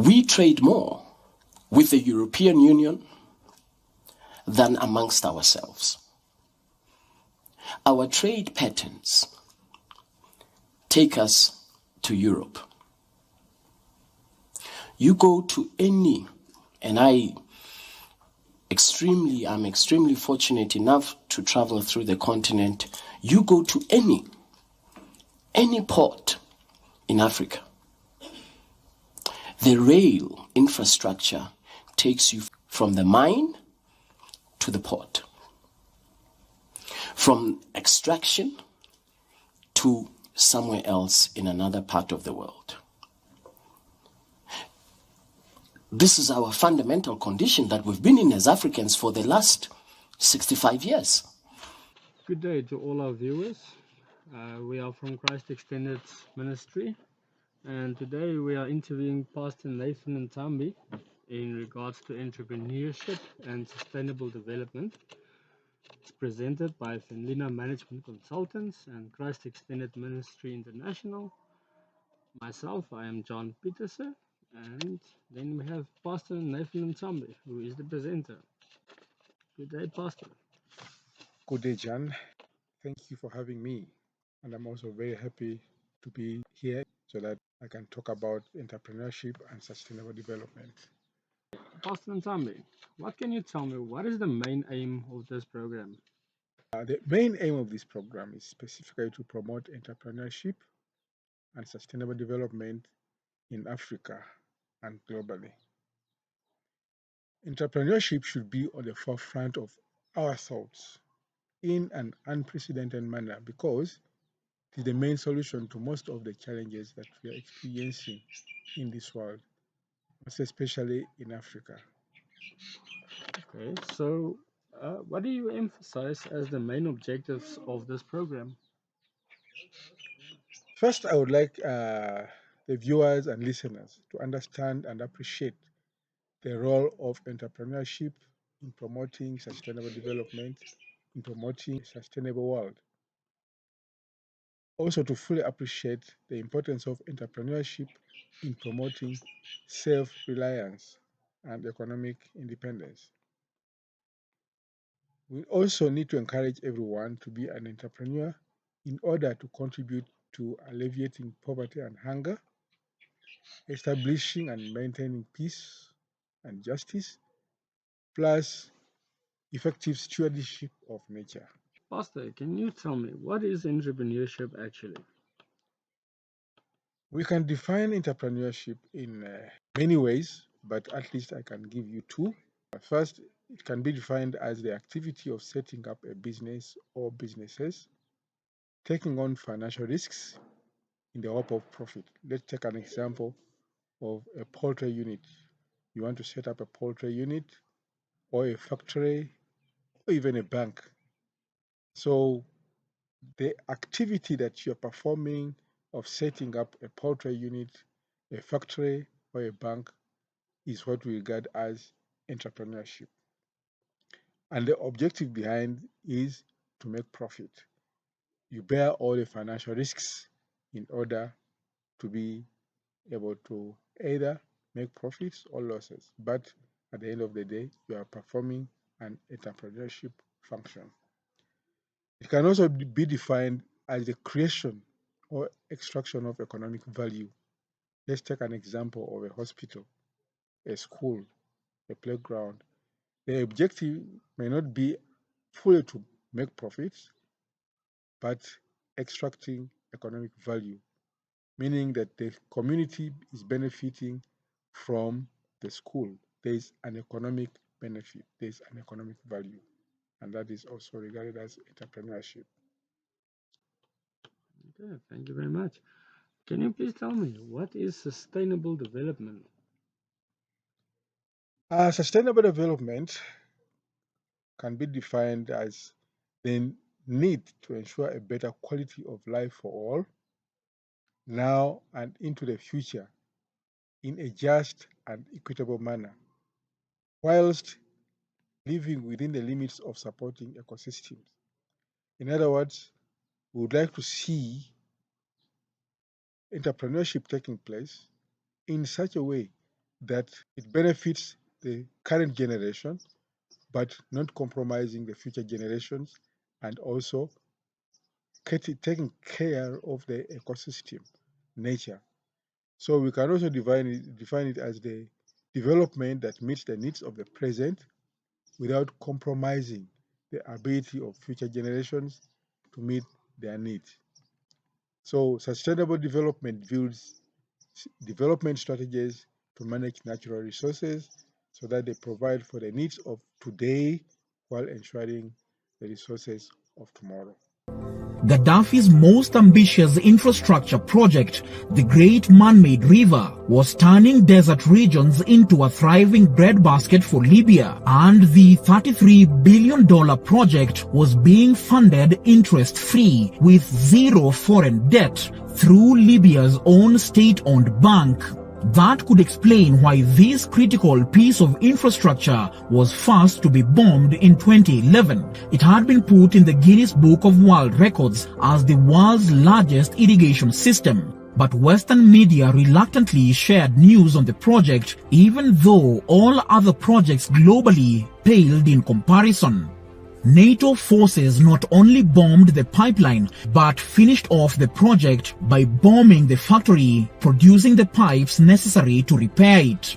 We trade more with the European Union than amongst ourselves. Our trade patterns take us to Europe. You go to any, and I'm extremely fortunate enough to travel through the continent. You go to any port in Africa. The rail infrastructure takes you from the mine to the port, from extraction to somewhere else in another part of the world. This is our fundamental condition that we've been in as Africans for the last 65 years. Good day to all our viewers. We are from Christ Extended Ministry, and today we are interviewing Pastor Nathan Ntambi in regards to entrepreneurship and sustainable development. It's presented by Fenlina Management Consultants and Christ Extended Ministry International. Myself, I am John Peterson, and then we have Pastor Nathan Ntambi, who is the presenter. Good day, Pastor. Good day, John. Thank you for having me. And I'm also very happy to be here so that I can talk about entrepreneurship and sustainable development. Pastor Ntambi, what can you tell me? What is the main aim of this program? The main aim of this program is specifically to promote entrepreneurship and sustainable development in Africa and globally. Entrepreneurship should be on the forefront of our thoughts in an unprecedented manner because it is the main solution to most of the challenges that we are experiencing in this world, most especially in Africa. Okay, so what do you emphasize as the main objectives of this program? First, I would like the viewers and listeners to understand and appreciate the role of entrepreneurship in promoting sustainable development, in promoting a sustainable world. Also, to fully appreciate the importance of entrepreneurship in promoting self-reliance and economic independence. We also need to encourage everyone to be an entrepreneur in order to contribute to alleviating poverty and hunger, establishing and maintaining peace and justice, plus effective stewardship of nature. Pastor, can you tell me what is entrepreneurship actually? We can define entrepreneurship in many ways, but at least I can give you two. First, it can be defined as the activity of setting up a business or businesses, taking on financial risks in the hope of profit. Let's take an example of a poultry unit. You want to set up a poultry unit or a factory or even a bank. So the activity that you're performing of setting up a poultry unit, a factory, or a bank is what we regard as entrepreneurship. And the objective behind is to make profit. You bear all the financial risks in order to be able to either make profits or losses. But at the end of the day, you are performing an entrepreneurship function. It can also be defined as the creation or extraction of economic value. Let's take an example of a hospital, a school, a playground. The objective may not be fully to make profits, but extracting economic value, meaning that the community is benefiting from the school. There is an economic benefit, there is an economic value, and that is also regarded as entrepreneurship. Okay, thank you very much. Can you please tell me what is sustainable development? Sustainable development can be defined as the need to ensure a better quality of life for all, now and into the future, in a just and equitable manner, whilst living within the limits of supporting ecosystems. In other words, we would like to see entrepreneurship taking place in such a way that it benefits the current generation, but not compromising the future generations, and also taking care of the ecosystem, nature. So we can also define it as the development that meets the needs of the present without compromising the ability of future generations to meet their needs. So sustainable development builds development strategies to manage natural resources so that they provide for the needs of today while ensuring the resources of tomorrow. Gaddafi's most ambitious infrastructure project, the Great Man-Made River, was turning desert regions into a thriving breadbasket for Libya, and the $33 billion project was being funded interest-free with zero foreign debt through Libya's own state-owned bank. That could explain why this critical piece of infrastructure was first to be bombed in 2011. It had been put in the Guinness Book of World Records as the world's largest irrigation system. But Western media reluctantly shared news on the project, even though all other projects globally paled in comparison. NATO forces not only bombed the pipeline, but finished off the project by bombing the factory producing the pipes necessary to repair it.